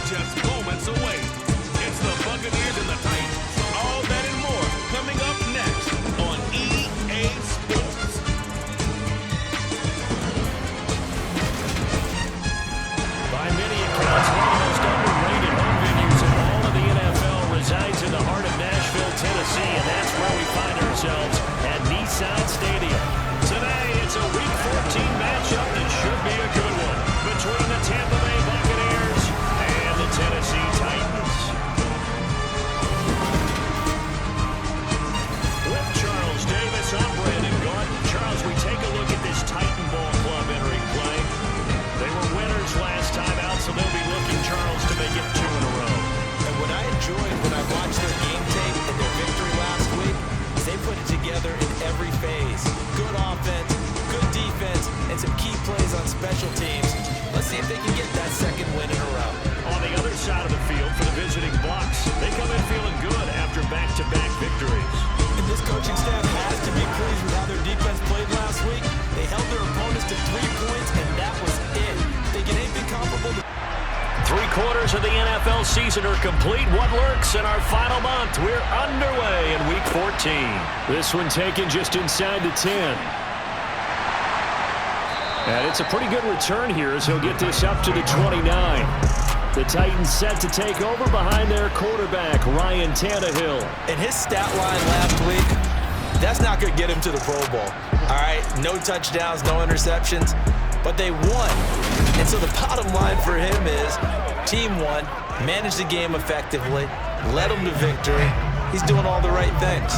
just moments away. It's the Buccaneers and the Titans. All that and more coming up next on EA Sports. By many accounts, one of the most underrated home venues in all of the NFL resides in the heart of Nashville, Tennessee, and that's where we find ourselves at Nissan Stadium. Today, it's a Week 14 matchup that should be a good one between the Tampa Bay Buccaneers and the Tennessee Titans. With Charles Davis, I'm Brandon Garden. Charles, we take a look at this Titan ball club entering play. They were winners last time out, so they'll be looking, Charles, to make it 2 in a row. And what I enjoyed when I watched their game tape and their victory last week is they put it together in every phase. Good offense, good defense, and some key plays on special teams. Let's see if they can get that second win in a row. On the other side of the field for the visiting Bucs, they come in feeling good after back-to-back victories. And this coaching staff has to be pleased with how their defense played last week. They held their opponents to 3 points, and that was it. They get anything comparable to... 3/4 of the NFL season are complete. What lurks in our final month? We're underway in Week 14. This one taken just inside the 10. And it's a pretty good return here as he'll get this up to the 29. The Titans set to take over behind their quarterback, Ryan Tannehill. And his stat line last week, that's not going to get him to the Pro Bowl. All right, no touchdowns, no interceptions, but they won. And so the bottom line for him is team won, managed the game effectively, led them to victory. He's doing all the right things.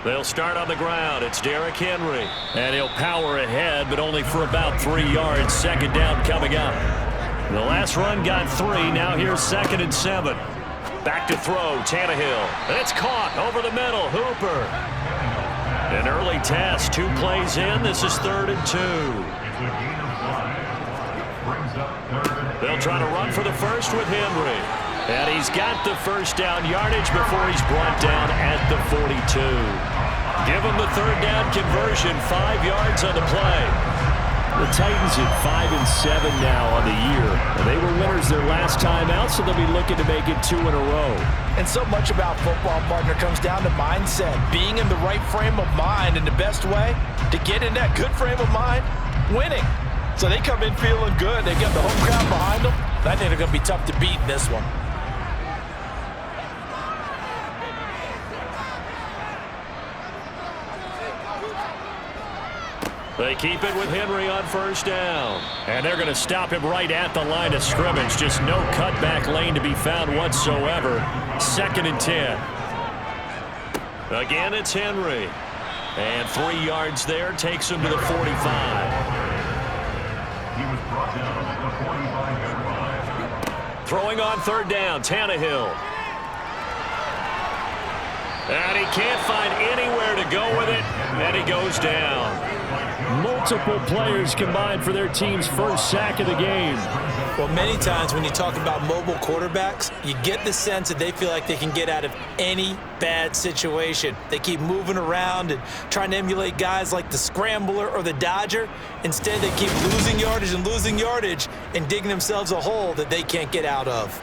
They'll start on the ground. It's Derrick Henry. And he'll power ahead, but only for about 3 yards. Second down coming up. The last run got 3. Now here's 2nd and 7. Back to throw, Tannehill. And it's caught over the middle. Hooper. An early test. 2 plays in. This is 3rd and 2. They'll try to run for the first with Henry. And he's got the first down yardage before he's brought down at the 42. Give him the 3rd down conversion, 5 yards on the play. The Titans at 5-7 now on the year. They were winners their last time out, so they'll be looking to make it 2 in a row. And so much about football, partner, comes down to mindset. Being in the right frame of mind, and the best way to get in that good frame of mind, winning. So they come in feeling good. They got the home crowd behind them. I think they're going to be tough to beat in this one. They keep it with Henry on first down. And they're going to stop him right at the line of scrimmage. Just no cutback lane to be found whatsoever. 2nd and 10. Again, it's Henry. And 3 yards there takes him to the 45. He was brought down at the 45-yard line. Throwing on 3rd down, Tannehill. And he can't find anywhere to go with it. And he goes down. Multiple players combined for their team's first sack of the game. Well, many times when you talk about mobile quarterbacks, you get the sense that they feel like they can get out of any bad situation. They keep moving around and trying to emulate guys like the Scrambler or the Dodger. Instead, they keep losing yardage and digging themselves a hole that they can't get out of.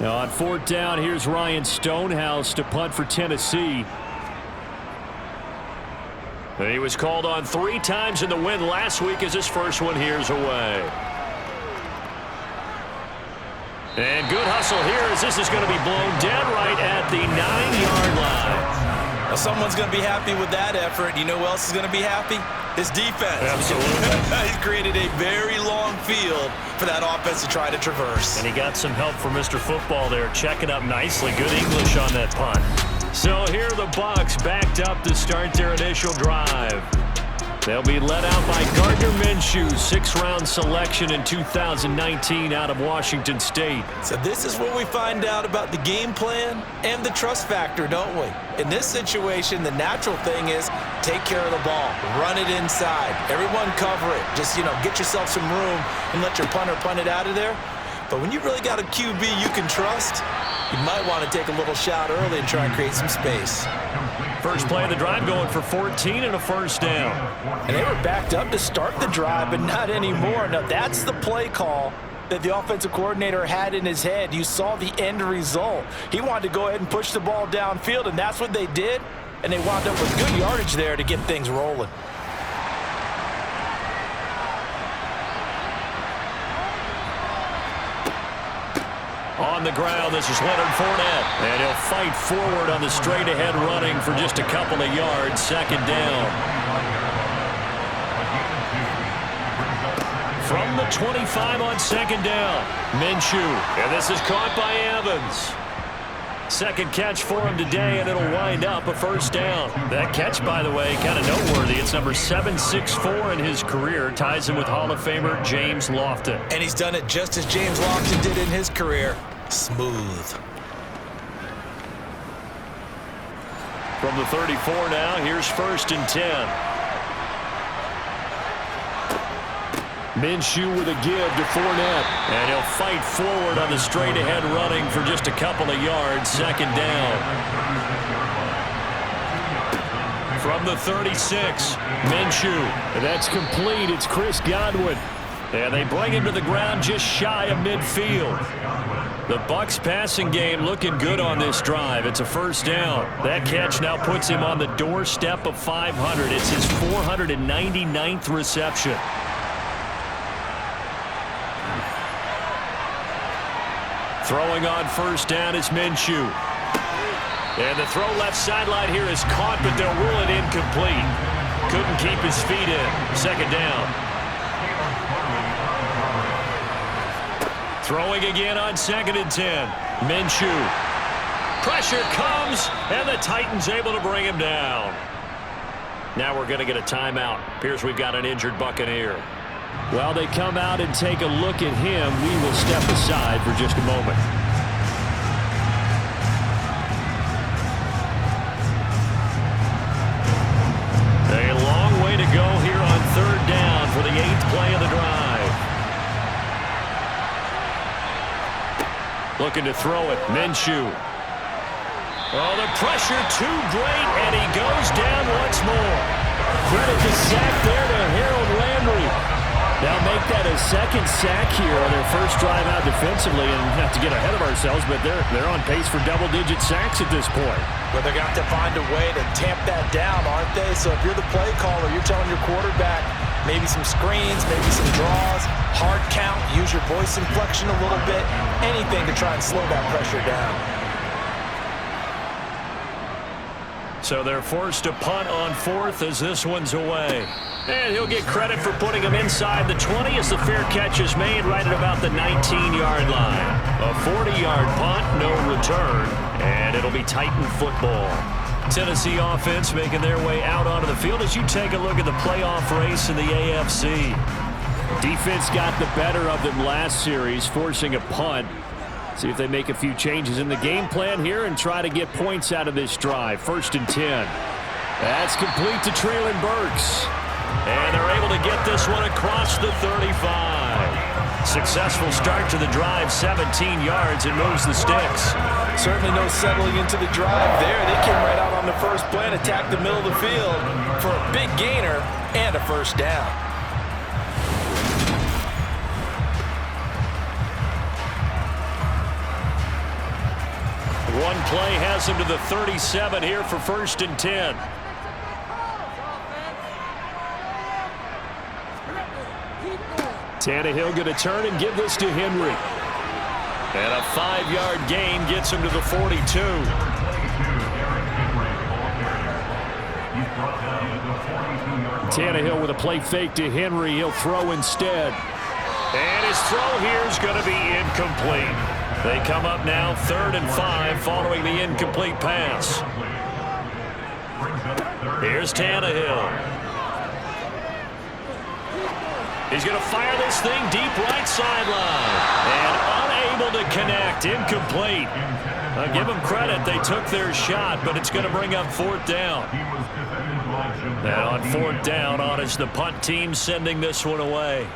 Now on 4th down, here's Ryan Stonehouse to punt for Tennessee. And he was called on 3 times in the win last week as his first one here's away. And good hustle here as this is going to be blown dead right at the 9-yard line. Well, someone's going to be happy with that effort. You know who else is going to be happy? His defense. Absolutely. He's created a very long field for that offense to try to traverse. And he got some help from Mr. Football there, checking up nicely. Good English on that punt. So here are the Bucs backed up to start their initial drive. They'll be led out by Gardner Minshew, 6th-round selection in 2019 out of Washington State. So this is where we find out about the game plan and the trust factor, don't we? In this situation, the natural thing is take care of the ball, run it inside, everyone cover it. Just, get yourself some room and let your punter punt it out of there. But when you really got a QB you can trust, you might want to take a little shot early and try and create some space. First play of the drive going for 14 and a first down. And they were backed up to start the drive, but not anymore. Now, that's the play call that the offensive coordinator had in his head. You saw the end result. He wanted to go ahead and push the ball downfield, and that's what they did. And they wound up with good yardage there to get things rolling. On the ground, this is Leonard Fournette. And he'll fight forward on the straight-ahead running for just a couple of yards. Second down. From the 25 on second down, Minshew. And this is caught by Evans. Second catch for him today, and it'll wind up a first down. That catch, by the way, kind of noteworthy. It's number 764 in his career. Ties him with Hall of Famer James Lofton. And he's done it just as James Lofton did in his career. Smooth. From the 34 now, here's first and 10. Minshew with a give to Fournette. And he'll fight forward on the straight-ahead running for just a couple of yards. Second down. From the 36, Minshew. And that's complete. It's Chris Godwin. And they bring him to the ground just shy of midfield. The Bucs passing game looking good on this drive. It's a first down. That catch now puts him on the doorstep of 500. It's his 499th reception. Throwing on first down is Minshew. And the throw left sideline here is caught, but they'll rule it incomplete. Couldn't keep his feet in. Second down. Throwing again on second and 10. Minshew. Pressure comes, and the Titans able to bring him down. Now we're going to get a timeout. Appears we've got an injured Buccaneer. While they come out and take a look at him, we will step aside for just a moment. A long way to go here on third down for the 8th play of the drive. Looking to throw it, Minshew. Oh, the pressure too great, and he goes down once more. Credit the sack there to Harold Landry. Now make that a second sack here on their first drive out defensively, and not to get ahead of ourselves, but they're on pace for double-digit sacks at this point. But they're going to have to find a way to tamp that down, aren't they? So if you're the play caller, you're telling your quarterback maybe some screens, maybe some draws, hard count, use your voice inflection a little bit, anything to try and slow that pressure down. So they're forced to punt on fourth as this one's away. And he'll get credit for putting him inside the 20 as the fair catch is made right at about the 19-yard line. A 40-yard punt, no return, and it'll be Titan football. Tennessee offense making their way out onto the field as you take a look at the playoff race in the AFC. Defense got the better of them last series, forcing a punt. See if they make a few changes in the game plan here and try to get points out of this drive. First and 10. That's complete to Traylon Burks. And they're able to get this one across the 35. Successful start to the drive, 17 yards, and moves the sticks. Certainly no settling into the drive there. They came right out on the first play and attacked the middle of the field for a big gainer and a first down. One play has him to the 37 here for first and 10. Tannehill going to turn and give this to Henry. And a 5-yard gain gets him to the 42. Tannehill with a play fake to Henry. He'll throw instead. And his throw here is going to be incomplete. They come up now 3rd and 5 following the incomplete pass. Here's Tannehill. He's going to fire this thing deep right sideline. And unable to connect. Incomplete. I'll give them credit. They took their shot, but it's going to bring up 4th down. Now on 4th down, on is the punt team sending this one away.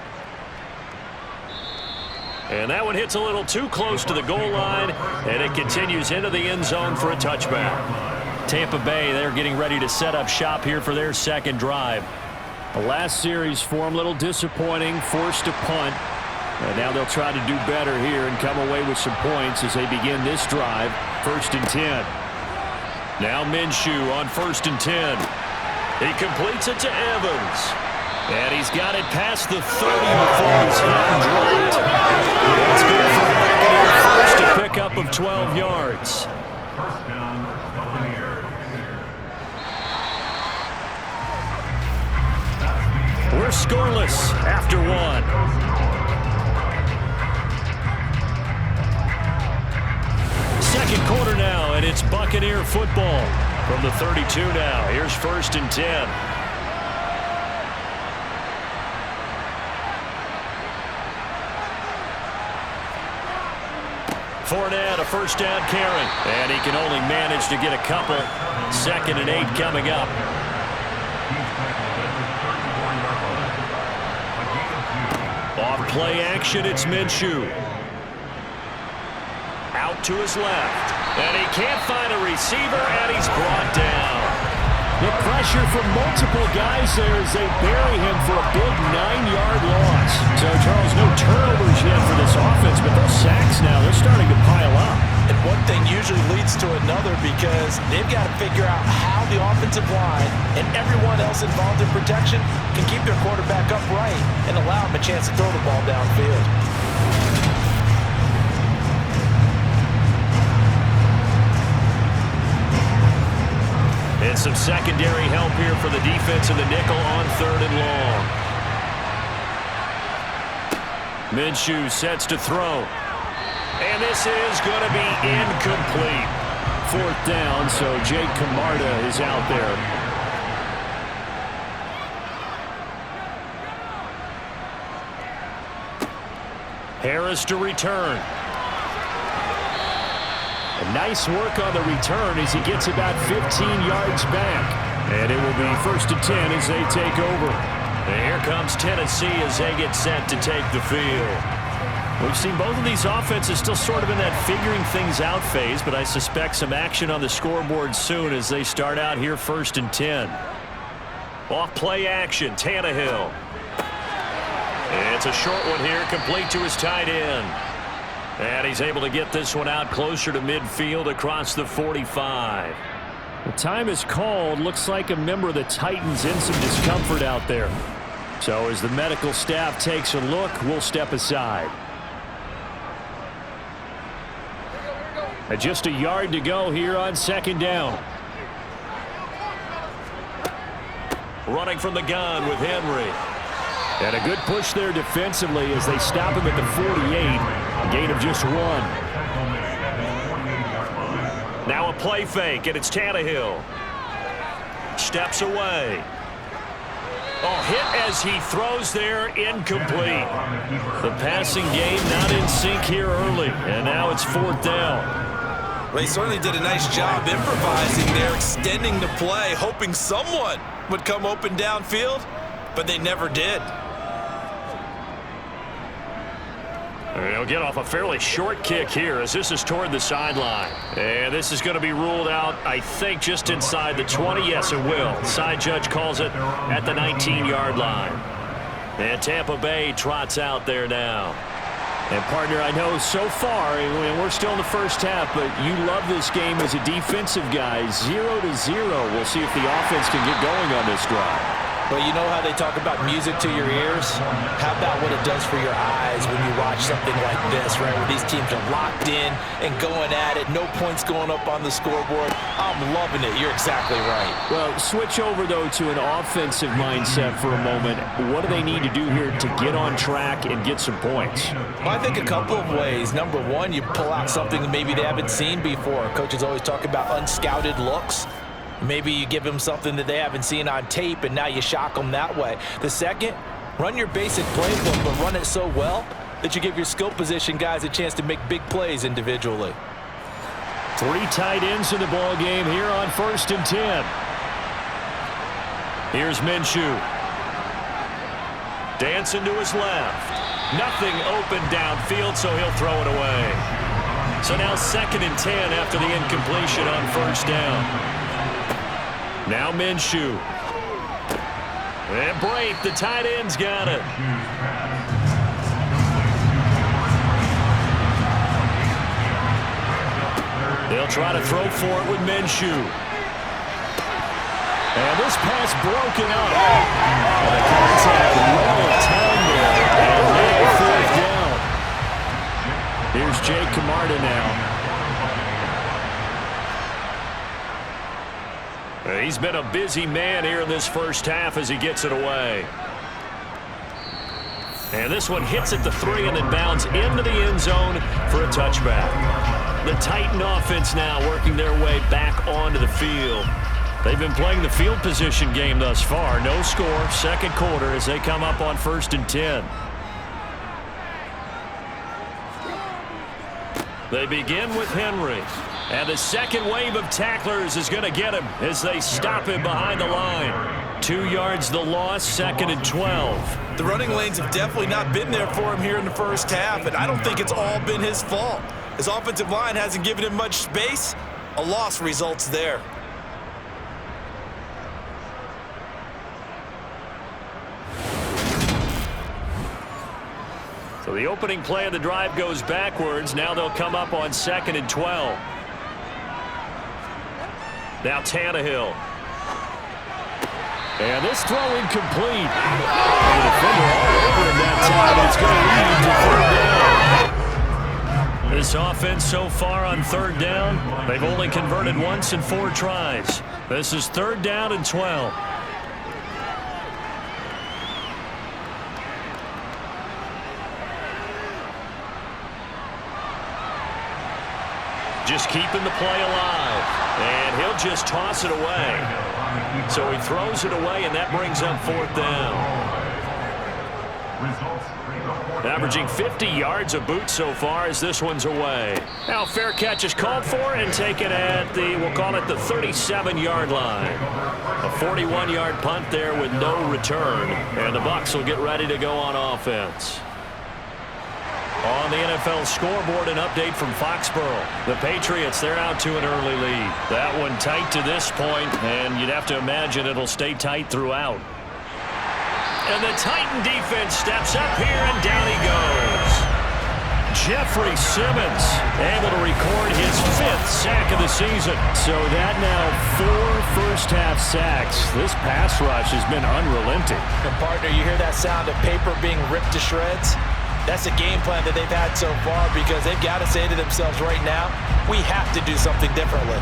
And that one hits a little too close to the goal line, and it continues into the end zone for a touchback. Tampa Bay, they're getting ready to set up shop here for their second drive. The last series for them, a little disappointing, forced to punt. And now they'll try to do better here and come away with some points as they begin this drive. 1st and 10. Now Minshew on 1st and 10. He completes it to Evans. And he's got it past the 30 before he's hit and dropped. That's good for Buccaneers first, a pickup of 12 yards. First down, Buccaneers. We're scoreless after one. Second quarter now, and it's Buccaneer football. From the 32 now, here's 1st and 10. Fournette, a first down carry. And he can only manage to get a couple. 2nd and 8 coming up. Off play action, it's Minshew. Out to his left. And he can't find a receiver, and he's brought down. The pressure from multiple guys there as they bury him for a big 9-yard loss. So, Charles, no turnovers yet for this offense, but those sacks now, they're starting to pile up. And one thing usually leads to another because they've got to figure out how the offensive line and everyone else involved in protection can keep their quarterback upright and allow him a chance to throw the ball downfield. And some secondary help here for the defense in the nickel on 3rd and long. Minshew sets to throw. And this is going to be incomplete. 4th down, so Jake Camarda is out there. Harris to return. Nice work on the return as he gets about 15 yards back. And it will be 1st and 10 as they take over. And here comes Tennessee as they get set to take the field. We've seen both of these offenses still sort of in that figuring things out phase, but I suspect some action on the scoreboard soon as they start out here 1st and 10. Off play action, Tannehill. It's a short one here, complete to his tight end. And he's able to get this one out closer to midfield across the 45. The time is called. Looks like a member of the Titans in some discomfort out there. So as the medical staff takes a look, we'll step aside. And just a yard to go here on 2nd down. Running from the gun with Henry. And a good push there defensively as they stop him at the 48. A gain of just 1. Now a play fake, and it's Tannehill. Steps away. Oh, hit as he throws there, incomplete. The passing game not in sync here early, and now it's 4th down. Well, he certainly did a nice job improvising there, extending the play, hoping someone would come open downfield, but they never did. He'll get off a fairly short kick here as this is toward the sideline. And this is going to be ruled out, I think, just inside the 20. Yes, it will. Side judge calls it at the 19-yard line. And Tampa Bay trots out there now. And, partner, I know so far, and we're still in the first half, but you love this game as a defensive guy. 0-0. We'll see if the offense can get going on this drive. Well, you know how they talk about music to your ears? How about what it does for your eyes when you watch something like this, right, where these teams are locked in and going at it, no points going up on the scoreboard? I'm loving it. You're exactly right. Well, switch over, though, to an offensive mindset for a moment. What do they need to do here to get on track and get some points? Well, I think a couple of ways. Number one, you pull out something that maybe they haven't seen before. Coaches always talk about unscouted looks. Maybe you give them something that they haven't seen on tape, and now you shock them that way. The second, run your basic playbook, but run it so well that you give your skill position guys a chance to make big plays individually. 3 tight ends in the ball game here on 1st and 10. Here's Minshew. Dancing to his left. Nothing open downfield, so he'll throw it away. So now 2nd and 10 after the incompletion on 1st down. Now Minshew. And break. The tight end's got it. They'll try to throw for it with Minshew. And this pass broken up. And the contact well timed there. And now 4th down. Here's Jake Camarda now. He's been a busy man here in this first half as he gets it away. And this one hits at the 3 and then bounds into the end zone for a touchback. The Titan offense now working their way back onto the field. They've been playing the field position game thus far. No score, second quarter as they come up on 1st and 10. They begin with Henry. And the second wave of tacklers is going to get him as they stop him behind the line. 2 yards the loss, 2nd and 12. The running lanes have definitely not been there for him here in the first half, and I don't think it's all been his fault. His offensive line hasn't given him much space. A loss results there. So the opening play of the drive goes backwards. Now they'll come up on 2nd and 12. Now Tannehill. And this throw incomplete. And the defender all over him that time. It's going to lead to 3rd down. This offense so far on 3rd down, they've only converted once in 4 tries. This is 3rd down and 12. Just keeping the play alive. And he'll just toss it away. So he throws it away, and that brings up 4th down. Averaging 50 yards a boot so far as this one's away. Now fair catch is called for and taken at the, we'll call it the 37-yard line. A 41-yard punt there with no return. And the Bucs will get ready to go on offense. On the NFL scoreboard, an update from Foxborough. The Patriots, they're out to an early lead. That one tight to this point, and you'd have to imagine it'll stay tight throughout. And the Titan defense steps up here, and down he goes. Jeffrey Simmons able to record his 5th sack of the season. So that now 4 first-half sacks. This pass rush has been unrelenting. And partner, you hear that sound of paper being ripped to shreds? That's the game plan that they've had so far because they've got to say to themselves right now, we have to do something differently.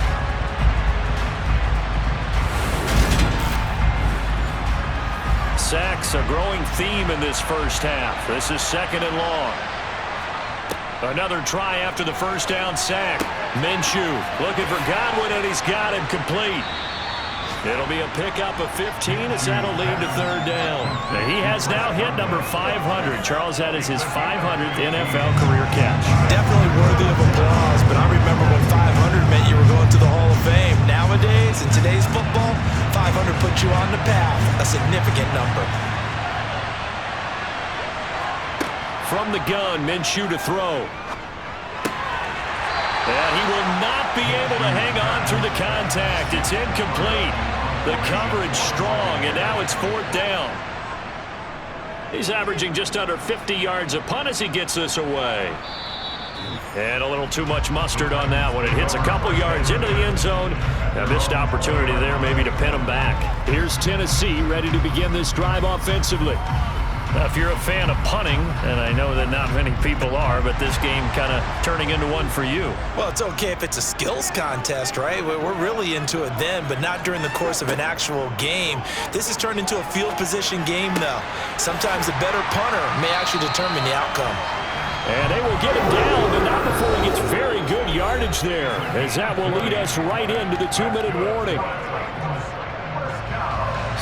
Sacks, a growing theme in this first half. This is 2nd and long. Another try after the first down sack. Minshew looking for Godwin, and he's got him complete. It'll be a pickup of 15 as that'll lead to 3rd down. Now he has now hit number 500. Charles, that is his 500th NFL career catch. Definitely worthy of applause, but I remember when 500 meant you were going to the Hall of Fame. Nowadays, in today's football, 500 puts you on the path, a significant number. From the gun, Minshew to throw. And he will not be able to hang on through the contact. It's incomplete. The coverage strong, and now it's 4th down. He's averaging just under 50 yards a punt as he gets this away. And a little too much mustard on that one. It hits a couple yards into the end zone. A missed opportunity there maybe to pin him back. Here's Tennessee ready to begin this drive offensively. Now, if you're a fan of punting, and I know that not many people are, but this game kind of turning into one for you. Well, it's okay if it's a skills contest, right? We're really into it then, but not during the course of an actual game. This has turned into a field position game, though. Sometimes the better punter may actually determine the outcome. And they will get him down, but not before he gets very good yardage there, as that will lead us right into the 2-minute warning.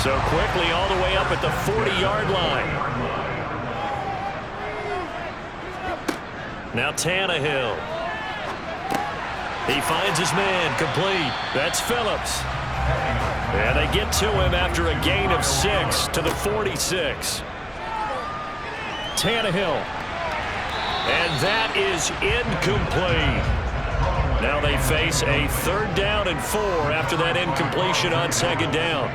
So quickly all the way up at the 40-yard line. Now Tannehill. He finds his man complete. That's Phillips. And they get to him after a gain of 6 to the 46. Tannehill. And that is incomplete. Now they face a 3rd down and 4 after that incompletion on 2nd down.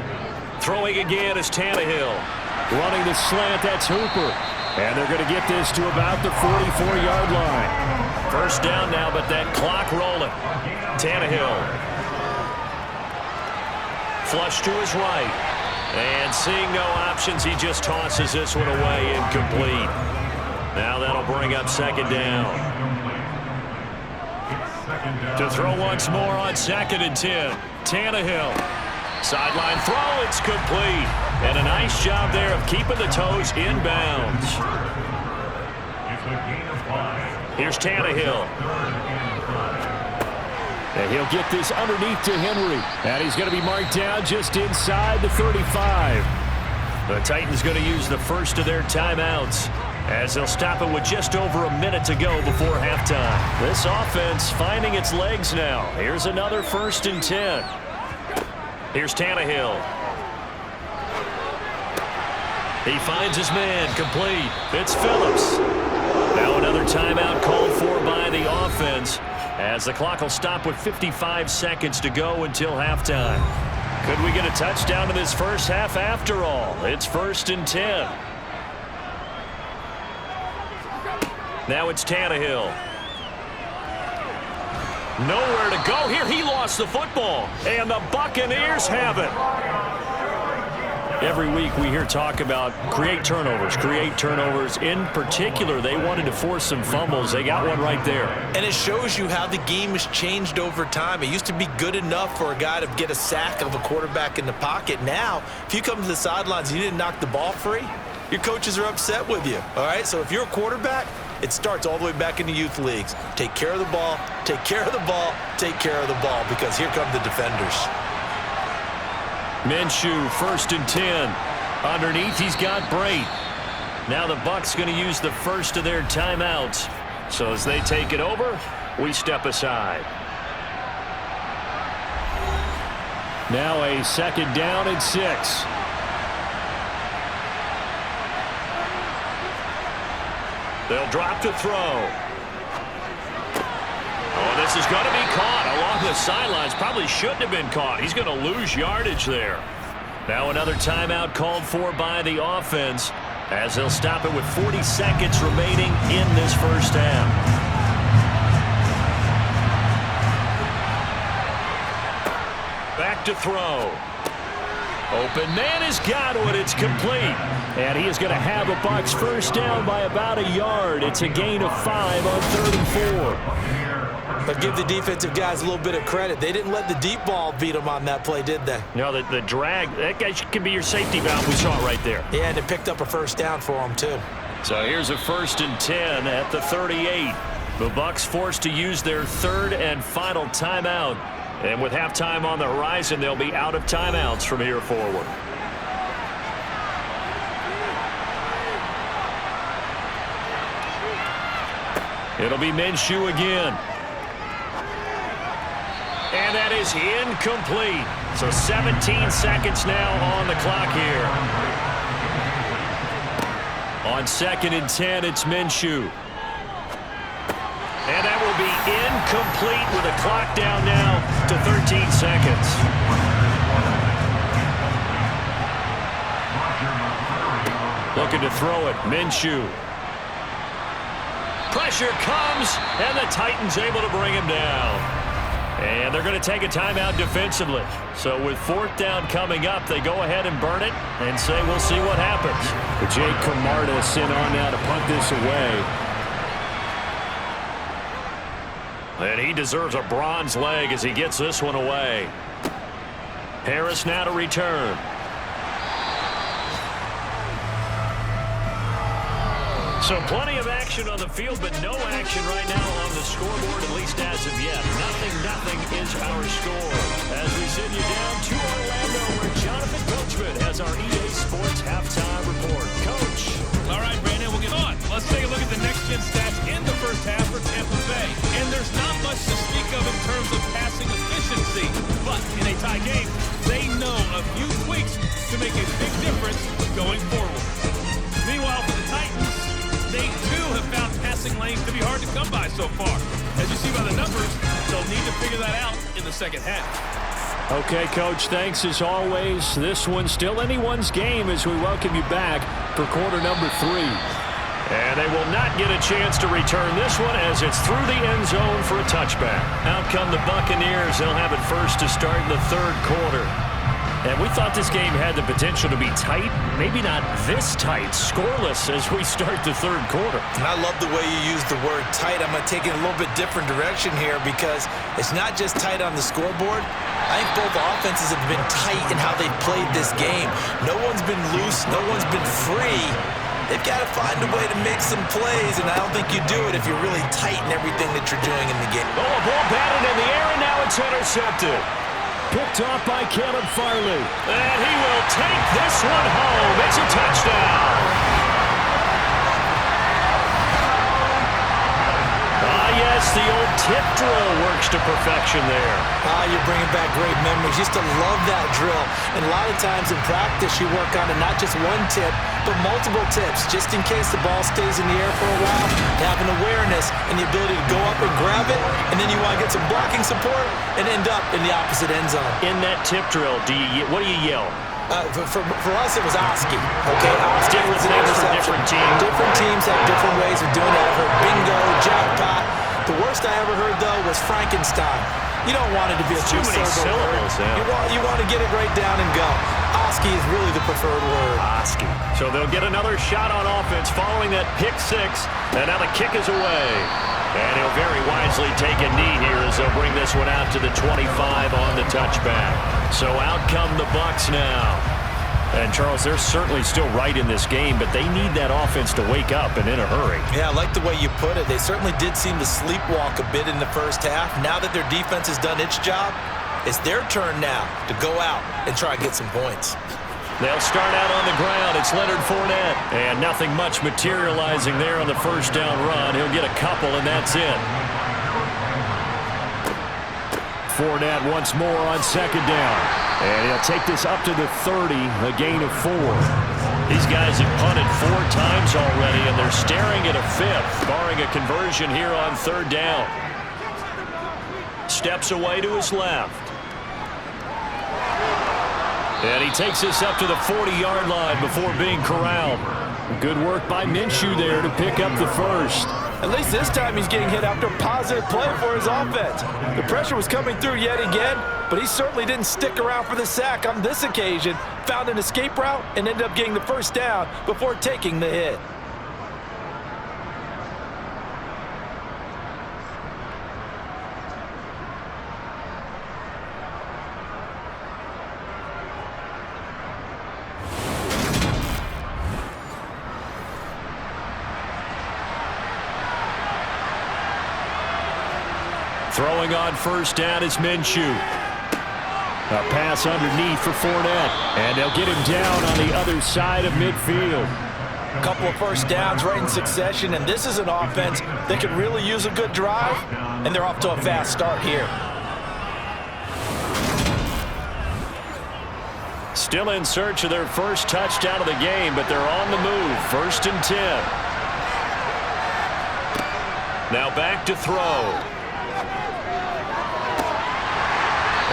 Throwing again is Tannehill. Running the slant, that's Hooper. And they're going to get this to about the 44-yard line. 1st down now, but that clock rolling. Tannehill. Flush to his right. And seeing no options, he just tosses this one away, incomplete. Now that'll bring up 2nd down. To throw once more on 2nd and 10. Tannehill. Sideline throw, it's complete. And a nice job there of keeping the toes inbounds. Here's Tannehill. And he'll get this underneath to Henry. And he's going to be marked down just inside the 35. The Titans going to use the first of their timeouts as they'll stop it with just over a minute to go before halftime. This offense finding its legs now. Here's another 1st and 10. Here's Tannehill. He finds his man, complete. It's Phillips. Now another timeout called for by the offense as the clock will stop with 55 seconds to go until halftime. Could we get a touchdown in this first half after all? It's 1st and 10. Now it's Tannehill. Nowhere to go here. He lost the football. And the Buccaneers have it. Every week we hear talk about create turnovers. In particular, they wanted to force some fumbles. They got one right there. And it shows you how the game has changed over time. It used to be good enough for a guy to get a sack of a quarterback in the pocket. Now, if you come to the sidelines and you didn't knock the ball free, your coaches are upset with you. All right, so if you're a quarterback, it starts all the way back in the youth leagues. Take care of the ball, take care of the ball, take care of the ball, because here come the defenders. Minshew, 1st and 10. Underneath, he's got Brate. Now the Bucs going to use the first of their timeouts. So as they take it over, we step aside. Now a 2nd down and 6. They'll drop to throw. Oh, this is going to be caught along the sidelines. Probably shouldn't have been caught. He's going to lose yardage there. Now another timeout called for by the offense as they'll stop it with 40 seconds remaining in this first half. Back to throw. Open man has got it. It's complete. And he is going to have a Bucs 1st down by about a yard. It's a gain of 5 on 3rd and 4. But give the defensive guys a little bit of credit. They didn't let the deep ball beat them on that play, did they? No, the drag, that guy can be your safety valve. We saw it right there. Yeah, and it picked up a 1st down for them, too. So here's a 1st and 10 at the 38. The Bucs forced to use their 3rd and final timeout. And with halftime on the horizon, they'll be out of timeouts from here forward. It'll be Minshew again. And that is incomplete. So 17 seconds now on the clock here. On 2nd and 10, it's Minshew. And that will be incomplete with a clock down now to 13 seconds. Looking to throw it, Minshew. Pressure comes, and the Titans able to bring him down. And they're going to take a timeout defensively. So with 4th down coming up, they go ahead and burn it and say we'll see what happens. Jake Camarda sent on now to punt this away. And he deserves a bronze leg as he gets this one away. Harris now to return. So plenty of action on the field, but no action right now on the scoreboard, at least as of yet. Nothing is our score. As we send you down to Orlando, where Jonathan Coachman has our EA Sports halftime report. Coach. All right, Brandon, we'll get on. Let's take a look at the next-gen stats in the first half for Tampa Bay. And there's not much to speak of in terms of passing efficiency. But in a tie game, they know a few tweaks to make a big difference going forward. Meanwhile, for the Titans, they too have found passing lanes to be hard to come by so far. As you see by the numbers, They'll need to figure that out in the second half. Okay, Coach, thanks as always. This one's still anyone's game as we welcome you back for quarter number 3. And they will not get a chance to return this one as it's through the end zone for a touchback. Out come the Buccaneers. They'll have it first to start in the third quarter. And we thought this game had the potential to be tight, maybe not this tight, scoreless as we start the third quarter. And I love the way you use the word tight. I'm going to take it a little bit different direction here because it's not just tight on the scoreboard. I think both offenses have been tight in how they've played this game. No one's been loose. No one's been free. They've got to find a way to make some plays, and I don't think you do it if you're really tight in everything that you're doing in the game. Oh, a ball batted in the air, and now it's intercepted. Picked off by Caleb Farley. And he will take this one home. It's a touchdown. Yes, the old tip drill works to perfection there. You're bringing back great memories. Used to love that drill. And a lot of times in practice, you work on it, not just one tip, but multiple tips, just in case the ball stays in the air for a while. To have an awareness and the ability to go up and grab it, and then you want to get some blocking support and end up in the opposite end zone. In that tip drill, what do you yell? For us, it was Oski. Okay, Oski was an interception. Different teams. Different teams have different ways of doing that. I've heard bingo, jackpot. The worst I ever heard, though, was Frankenstein. You don't want it to be a too many syllables. You want to get it right down and go. Oski is really the preferred word. Oski. So they'll get another shot on offense following that pick 6. And now the kick is away. And he'll very wisely take a knee here as they'll bring this one out to the 25 on the touchback. So out come the Bucs now. And, Charles, they're certainly still right in this game, but they need that offense to wake up and in a hurry. Yeah, I like the way you put it. They certainly did seem to sleepwalk a bit in the first half. Now that their defense has done its job, it's their turn now to go out and try to get some points. They'll start out on the ground. It's Leonard Fournette. And nothing much materializing there on the first down run. He'll get a couple, and that's it. Fournette once more on second down. And he'll take this up to the 30, a gain of 4. These guys have punted 4 times already, and they're staring at a 5th, barring a conversion here on third down. Steps away to his left. And he takes this up to the 40-yard line before being corralled. Good work by Minshew there to pick up the first. At least this time he's getting hit after a positive play for his offense. The pressure was coming through yet again, but he certainly didn't stick around for the sack on this occasion. Found an escape route and ended up getting the first down before taking the hit. Throwing on first down is Minshew. A pass underneath for Fournette. And they'll get him down on the other side of midfield. A couple of first downs right in succession, and this is an offense that could really use a good drive, and they're off to a fast start here. Still in search of their first touchdown of the game, but they're on the move. 1st and 10. Now back to throw.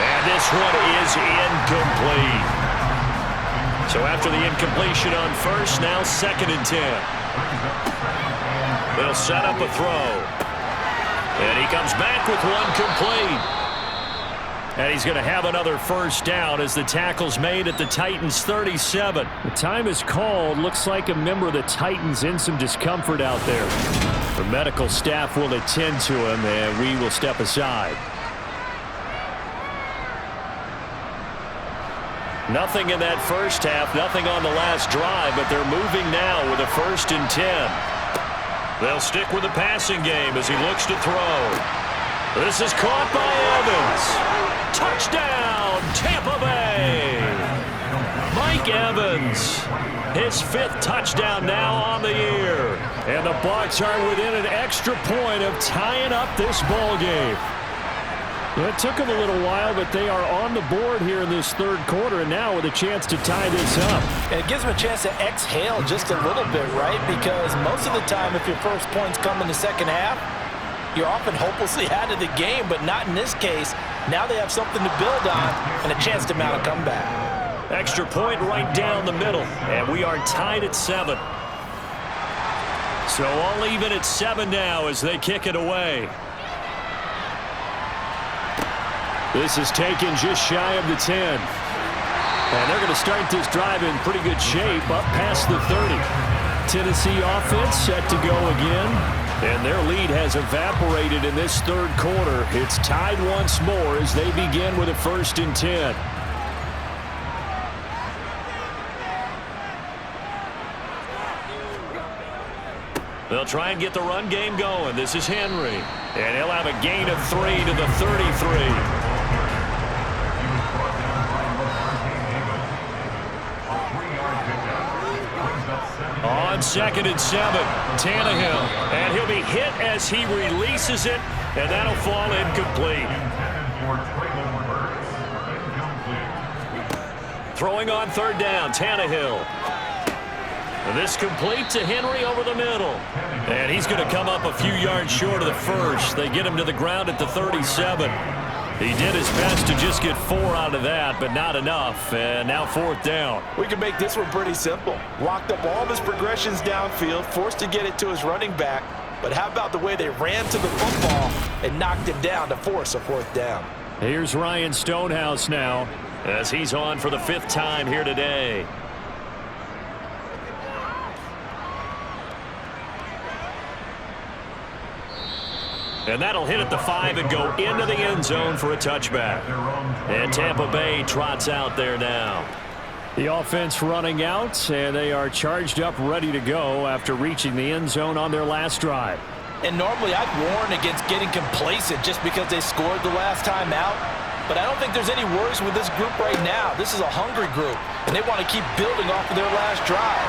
And this one is incomplete. So after the incompletion on first, now 2nd and 10. They'll set up a throw. And he comes back with one complete. And he's going to have another first down as the tackle's made at the Titans' 37. The time is called. Looks like a member of the Titans in some discomfort out there. The medical staff will attend to him, and we will step aside. Nothing in that first half, nothing on the last drive, but they're moving now with a 1st and 10. They'll stick with the passing game as he looks to throw. This is caught by Evans. Touchdown, Tampa Bay. Mike Evans, his 5th touchdown now on the year. And the Bucs are within an extra point of tying up this ball game. It took them a little while, but they are on the board here in this third quarter, and now with a chance to tie this up. And it gives them a chance to exhale just a little bit, right? Because most of the time, if your first points come in the second half, you're often hopelessly out of the game, but not in this case. Now they have something to build on and a chance to mount a comeback. Extra point right down the middle, and we are tied at 7. So all even at 7 now as they kick it away. This is taken just shy of the 10. And they're going to start this drive in pretty good shape up past the 30. Tennessee offense set to go again. And their lead has evaporated in this third quarter. It's tied once more as they begin with a 1st and 10. They'll try and get the run game going. This is Henry. And he'll have a gain of 3 to the 33. On 2nd and 7, Tannehill. And he'll be hit as he releases it, and that'll fall incomplete. Throwing on 3rd down, Tannehill. This complete to Henry over the middle. And he's going to come up a few yards short of the first. They get him to the ground at the 37. He did his best to just get 4 out of that, but not enough. And now 4th down. We can make this one pretty simple. Locked up all of his progressions downfield, forced to get it to his running back. But how about the way they ran to the football and knocked him down to force a 4th down? Here's Ryan Stonehouse now as he's on for the 5th time here today. And that'll hit at the 5 and go into the end zone for a touchback. And Tampa Bay trots out there now. The offense running out, and they are charged up, ready to go after reaching the end zone on their last drive. And normally I'd warn against getting complacent just because they scored the last time out. But I don't think there's any worries with this group right now. This is a hungry group, and they want to keep building off of their last drive.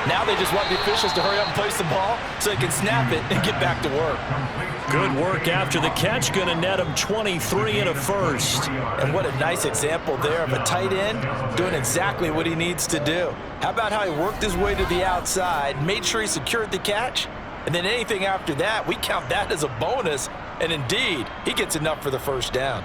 Now they just want the officials to hurry up and place the ball so they can snap it and get back to work. Good work after the catch. Going to net him 23 and a first. And what a nice example there of a tight end doing exactly what he needs to do. How about how he worked his way to the outside, made sure he secured the catch, and then anything after that, we count that as a bonus. And indeed, he gets enough for the 1st down.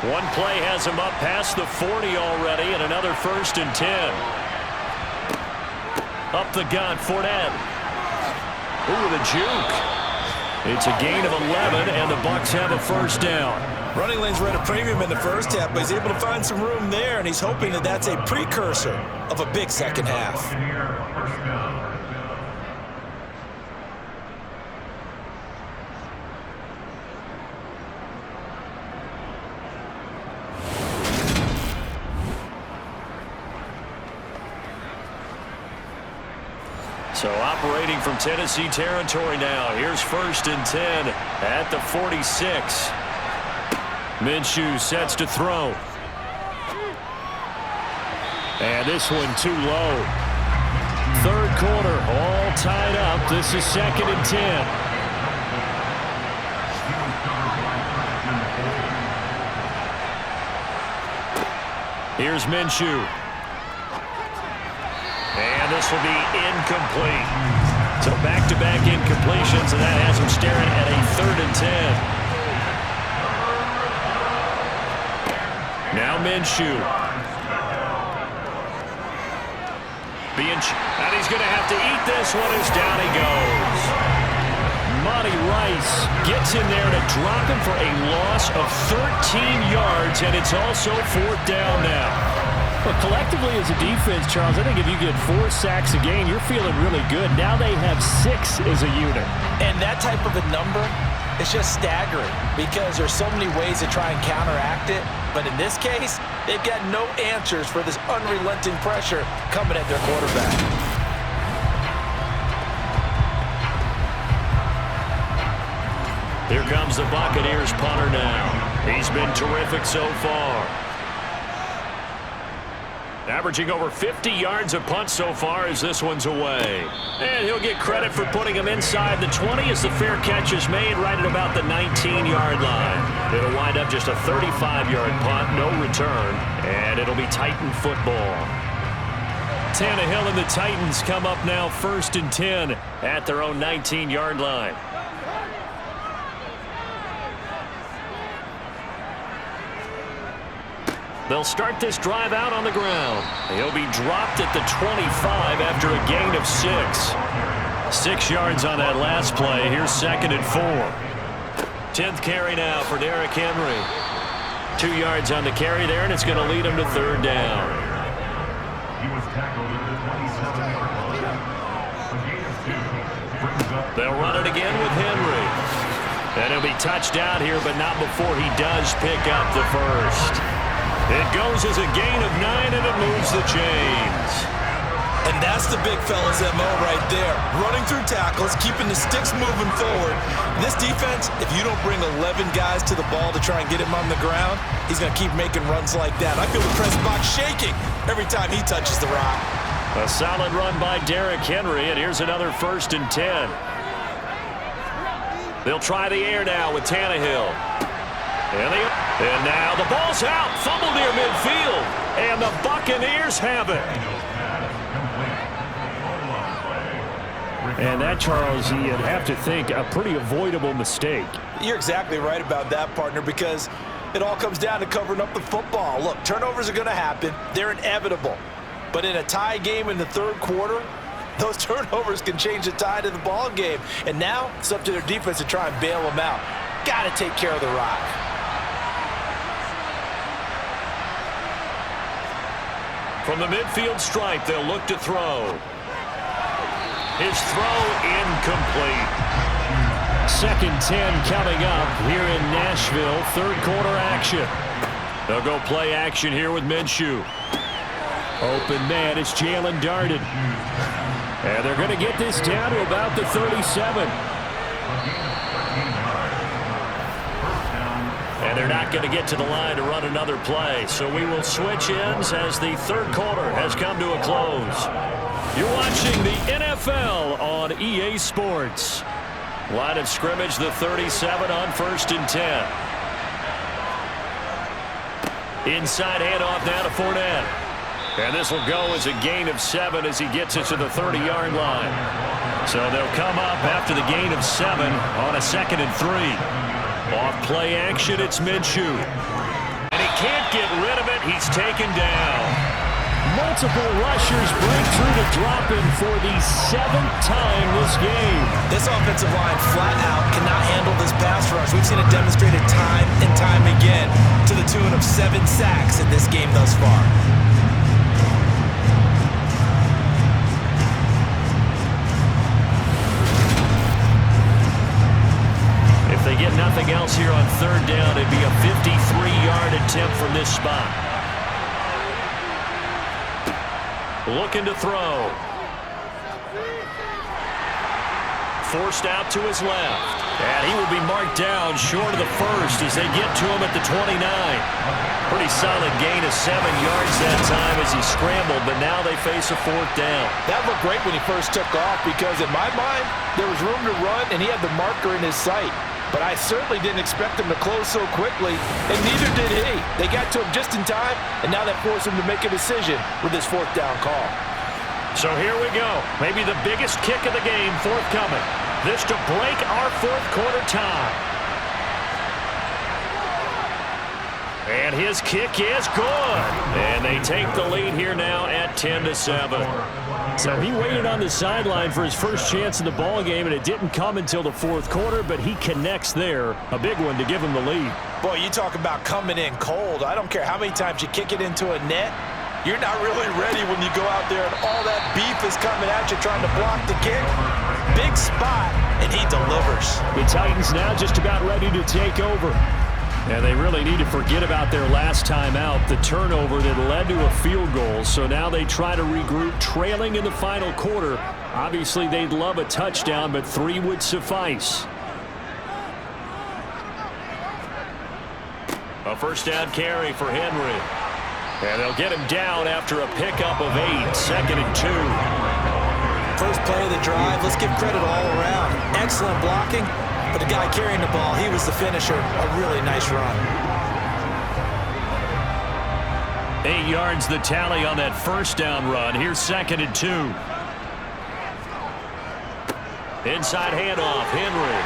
One play has him up past the 40 already, and another 1st and 10. Up the gun, Fournette. Ooh, the juke. It's a gain of 11, and the Bucs have a 1st down. Running lanes were at a premium in the first half, but he's able to find some room there, and he's hoping that that's a precursor of a big second half. So operating from Tennessee territory now. Here's 1st and 10 at the 46. Minshew sets to throw. And this one too low. 3rd quarter, all tied up. This is 2nd and 10. Here's Minshew. And this will be incomplete. So back-to-back incompletions, and that has him staring at a 3rd and 10. Now Minshew. And he's going to have to eat this one as down he goes. Monty Rice gets in there to drop him for a loss of 13 yards, and it's also 4th down now. But collectively as a defense, Charles, I think if you get 4 sacks a game, you're feeling really good. Now they have 6 as a unit. And that type of a number is just staggering because there's so many ways to try and counteract it. But in this case, they've got no answers for this unrelenting pressure coming at their quarterback. Here comes the Buccaneers punter now. He's been terrific so far. Averaging over 50 yards a punt so far as this one's away. And he'll get credit for putting him inside the 20 as the fair catch is made right at about the 19-yard line. It'll wind up just a 35-yard punt, no return, and it'll be Titan football. Tannehill and the Titans come up now 1st and 10 at their own 19-yard line. They'll start this drive out on the ground. He'll be dropped at the 25 after a gain of 6. 6 yards on that last play. Here's 2nd and 4. 10th carry now for Derrick Henry. 2 yards on the carry there, and it's going to lead him to 3rd down. He was tackled at the 27-yard line. A gain of 2 brings up. They'll run it again with Henry. And he'll be touched out here, but not before he does pick up the first. It goes as a gain of 9, and it moves the chains. And that's the big fella's MO right there. Running through tackles, keeping the sticks moving forward. This defense, if you don't bring 11 guys to the ball to try and get him on the ground, he's going to keep making runs like that. I feel the press box shaking every time he touches the rock. A solid run by Derrick Henry, and here's another 1st and 10. They'll try the air now with Tannehill. And now the ball's out. Fumble near midfield. And the Buccaneers have it. And that, Charles, you'd have to think a pretty avoidable mistake. You're exactly right about that, partner, because it all comes down to covering up the football. Look, turnovers are going to happen. They're inevitable. But in a tie game in the 3rd quarter, those turnovers can change the tide of the ball game. And now it's up to their defense to try and bail them out. Got to take care of the rock. From the midfield stripe, they'll look to throw. His throw incomplete. 2nd 10 coming up here in Nashville. 3rd quarter action. They'll go play action here with Minshew. Open man, it's Jalen Darden. And they're going to get this down to about the 37. And they're not going to get to the line to run another play. So we will switch ends as the 3rd quarter has come to a close. You're watching the NFL on EA Sports. Line of scrimmage, the 37 on 1st and 10. Inside handoff now to Fournette. And this will go as a gain of 7 as he gets it to the 30-yard line. So they'll come up after the gain of 7 on a 2nd and 3. Off play action, it's Minshew. And he can't get rid of it. He's taken down. Multiple rushers break through to drop him for the 7th time this game. This offensive line flat out cannot handle this pass rush. We've seen it demonstrated time and time again to the tune of 7 sacks in this game thus far. If they get nothing else here on 3rd down, it'd be a 53-yard attempt from this spot. Looking to throw. Forced out to his left. And he will be marked down short of the first as they get to him at the 29. Pretty solid gain of 7 yards that time as he scrambled, but now they face a 4th down. That looked great when he first took off because in my mind, there was room to run and he had the marker in his sight. But I certainly didn't expect him to close so quickly, and neither did he. They got to him just in time, and now that forced him to make a decision with his 4th down call. So here we go. Maybe the biggest kick of the game forthcoming. This to break our 4th quarter tie. And his kick is good. And they take the lead here now at 10-7. So he waited on the sideline for his first chance in the ball game, and it didn't come until the 4th quarter, but he connects there. A big one to give him the lead. Boy, you talk about coming in cold. I don't care how many times you kick it into a net. You're not really ready when you go out there and all that beef is coming at you trying to block the kick. Big spot, and he delivers. The Titans now just about ready to take over. And they really need to forget about their last time out, the turnover that led to a field goal. So now they try to regroup, trailing in the final quarter. Obviously, they'd love a touchdown, but 3 would suffice. A 1st down carry for Henry. And they'll get him down after a pickup of 8, 2nd and 2. First play of the drive, let's give credit all around. Excellent blocking. But the guy carrying the ball, he was the finisher. A really nice run. 8 yards the tally on that first down run. Here's 2nd and 2. Inside handoff, Henry.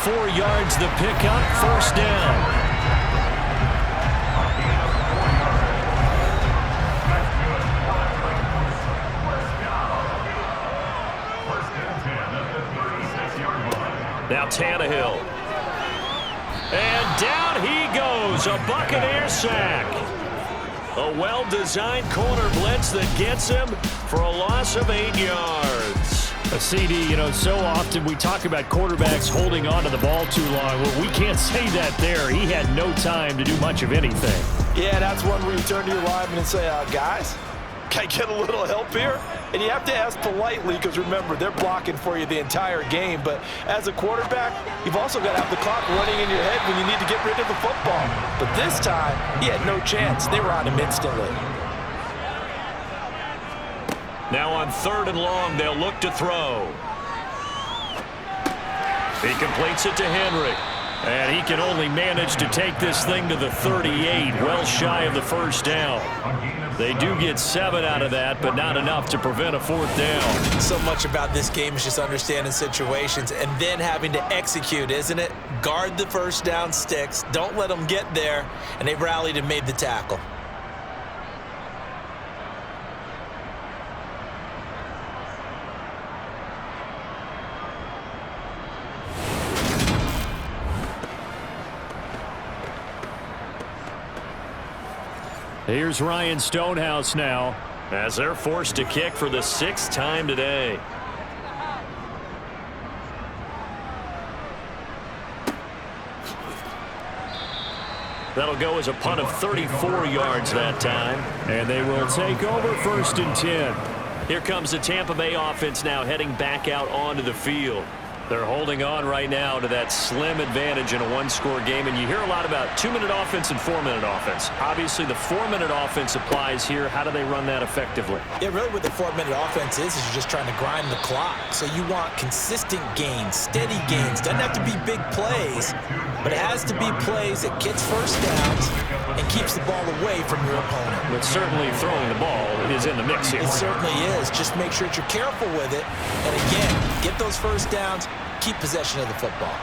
4 yards the pickup, first down. Now Tannehill. And down he goes, a Buccaneer sack. A well-designed corner blitz that gets him for a loss of 8 yards. A CD, so often we talk about quarterbacks holding on to the ball too long. Well, we can't say that there. He had no time to do much of anything. Yeah, that's one where you turn to your lineman and say, guys, can I get a little help here? And you have to ask politely because, remember, they're blocking for you the entire game. But as a quarterback, you've also got to have the clock running in your head when you need to get rid of the football. But this time, he had no chance. They were on him instantly. Now on 3rd and long, they'll look to throw. He completes it to Henry. And he can only manage to take this thing to the 38, well shy of the first down. They do get 7 out of that, but not enough to prevent a 4th down. So much about this game is just understanding situations and then having to execute, isn't it? Guard the first down sticks. Don't let them get there. And they rallied and made the tackle. Here's Ryan Stonehouse now, as they're forced to kick for the 6th time today. That'll go as a punt of 34 yards that time. And they will take over 1st and 10. Here comes the Tampa Bay offense now heading back out onto the field. They're holding on right now to that slim advantage in a one-score game, and you hear a lot about 2-minute offense and 4-minute offense. Obviously, the 4-minute offense applies here. How do they run that effectively? Yeah, really what the 4-minute offense is you're just trying to grind the clock. So you want consistent gains, steady gains. Doesn't have to be big plays, but it has to be plays that gets first downs and keeps the ball away from your opponent. But certainly throwing the ball is in the mix here. It certainly is. Just make sure that you're careful with it. And again, get those first downs. Keep possession of the football.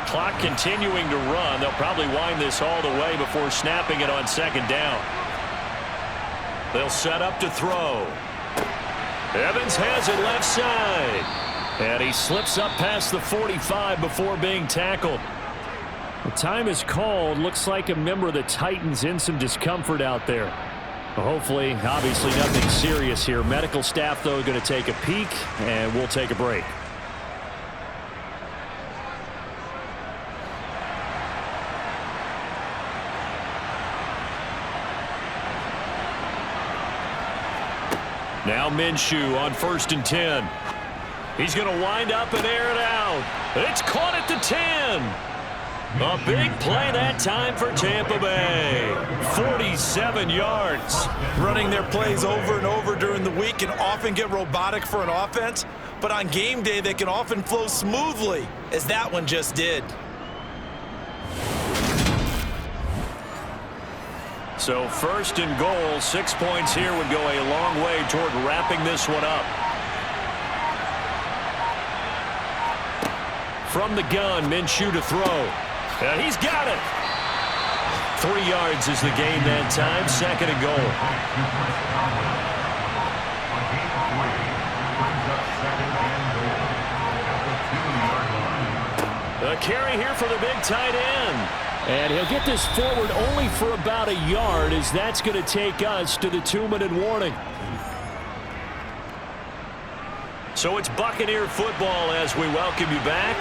Clock continuing to run. They'll probably wind this all the way before snapping it on 2nd down. They'll set up to throw. Evans has it left side. And he slips up past the 45 before being tackled. The time is called. Looks like a member of the Titans in some discomfort out there. Hopefully, obviously nothing serious here. Medical staff, though, going to take a peek, and we'll take a break. Now Minshew on 1st and 10. He's going to wind up and air it out. It's caught at the 10. A big play that time for Tampa Bay. 47 yards. Running their plays over and over during the week can often get robotic for an offense, but on game day they can often flow smoothly, as that one just did. So 1st and goal, 6 points here would go a long way toward wrapping this one up. From the gun, Minshew to throw. And he's got it. 3 yards is the gain that time, 2nd and goal. A carry here for the big tight end. And he'll get this forward only for about a yard, as that's going to take us to the 2-minute warning. So it's Buccaneer football as we welcome you back.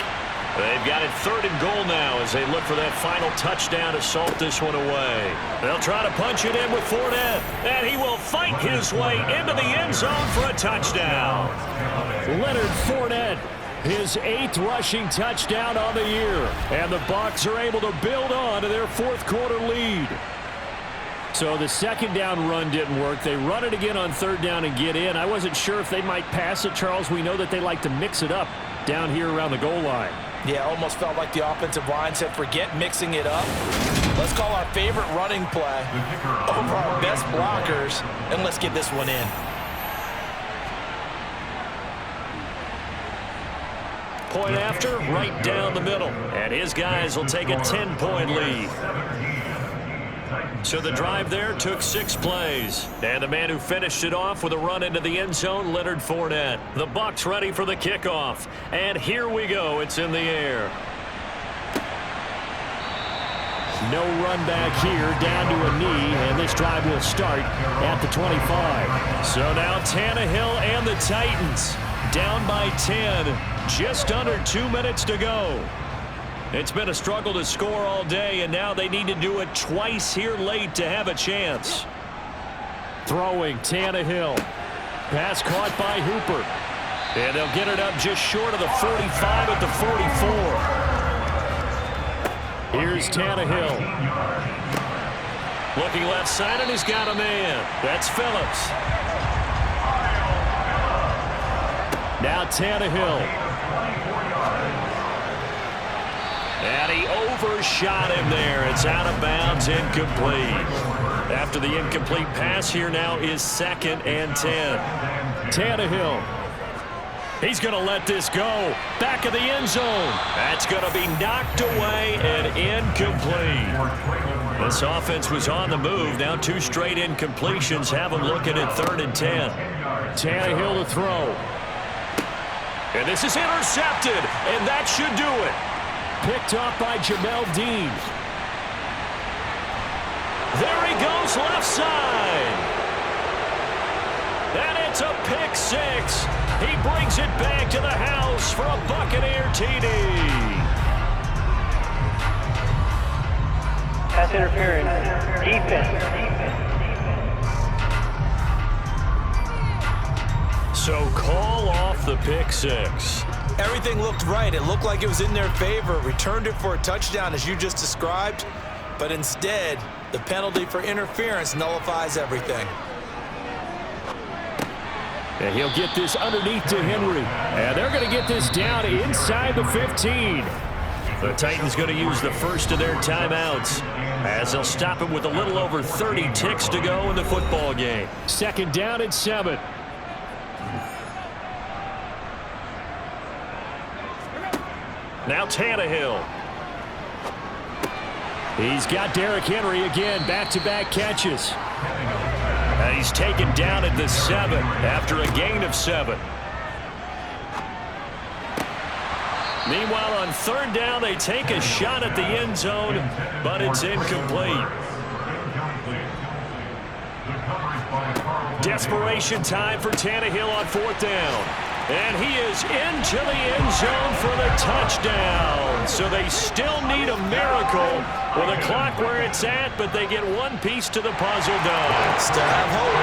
They've got it 3rd and goal now as they look for that final touchdown to salt this one away. They'll try to punch it in with Fournette, and he will fight his way into the end zone for a touchdown. Leonard Fournette, his 8th rushing touchdown on the year. And the Bucs are able to build on to their 4th quarter lead. So the 2nd down run didn't work. They run it again on 3rd down and get in. I wasn't sure if they might pass it, Charles. We know that they like to mix it up down here around the goal line. Yeah, almost felt like the offensive line said, forget mixing it up. Let's call our favorite running play over our best blockers, and let's get this one in. Point after, right down the middle. And his guys will take a 10-point lead. So the drive there took 6 plays. And the man who finished it off with a run into the end zone, Leonard Fournette. The Bucs ready for the kickoff. And here we go. It's in the air. No run back here, down to a knee, and this drive will start at the 25. So now Tannehill and the Titans down by 10. Just under 2 minutes to go. It's been a struggle to score all day, and now they need to do it twice here late to have a chance. Throwing Tannehill. Pass caught by Hooper. And they'll get it up just short of the 45 at the 44. Here's Tannehill. Looking left side, and he's got a man. That's Phillips. Now Tannehill. And he overshot him there. It's out of bounds, incomplete. After the incomplete pass, here now is 2nd and 10. Tannehill. He's going to let this go. Back of the end zone. That's going to be knocked away and incomplete. This offense was on the move. Now 2 straight incompletions have them looking at 3rd and 10. Tannehill to throw. And this is intercepted, and that should do it. Picked off by Jamel Dean. There he goes, left side. And it's a pick 6. He brings it back to the house for a Buccaneer TD. Pass interference. Defense. So call off the pick 6. Everything looked right. It looked like it was in their favor. Returned it for a touchdown, as you just described. But instead, the penalty for interference nullifies everything. And he'll get this underneath to Henry. And they're going to get this down inside the 15. The Titans going to use the first of their timeouts as they'll stop him with a little over 30 ticks to go in the football game. 2nd down and 7. Now Tannehill. He's got Derrick Henry again, back-to-back catches. And he's taken down at the 7 after a gain of 7. Meanwhile, on 3rd down, they take a shot at the end zone, but it's incomplete. Desperation time for Tannehill on 4th down. And he is into the end zone for the touchdown. So they still need a miracle with a clock where it's at, but they get one piece to the puzzle done. Still have hope.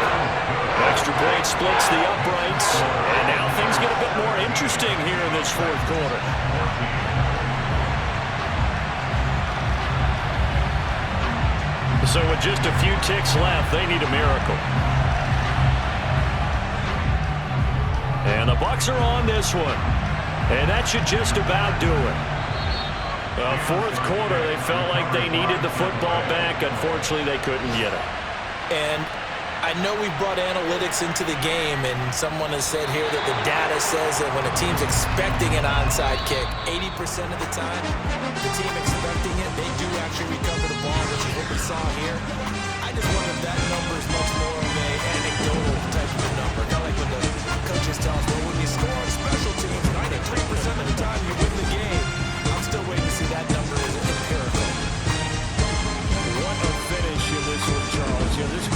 Extra point splits the uprights. And now things get a bit more interesting here in this 4th quarter. So with just a few ticks left, they need a miracle. And the Bucs are on this one. And that should just about do it. 4th quarter, they felt like they needed the football back. Unfortunately, they couldn't get it. And I know we brought analytics into the game, and someone has said here that the data says that when a team's expecting an onside kick, 80% of the time, the team expecting it, they do actually recover the ball, which is what we saw here. I just wonder if that number is much more of an anecdotal type of a number. Kind of like when the coaches tell us, well, when you score on special teams, 93% of the time you win the game. I'm still waiting to see that number is empirical. What a finish in this one, Charles. Yeah, this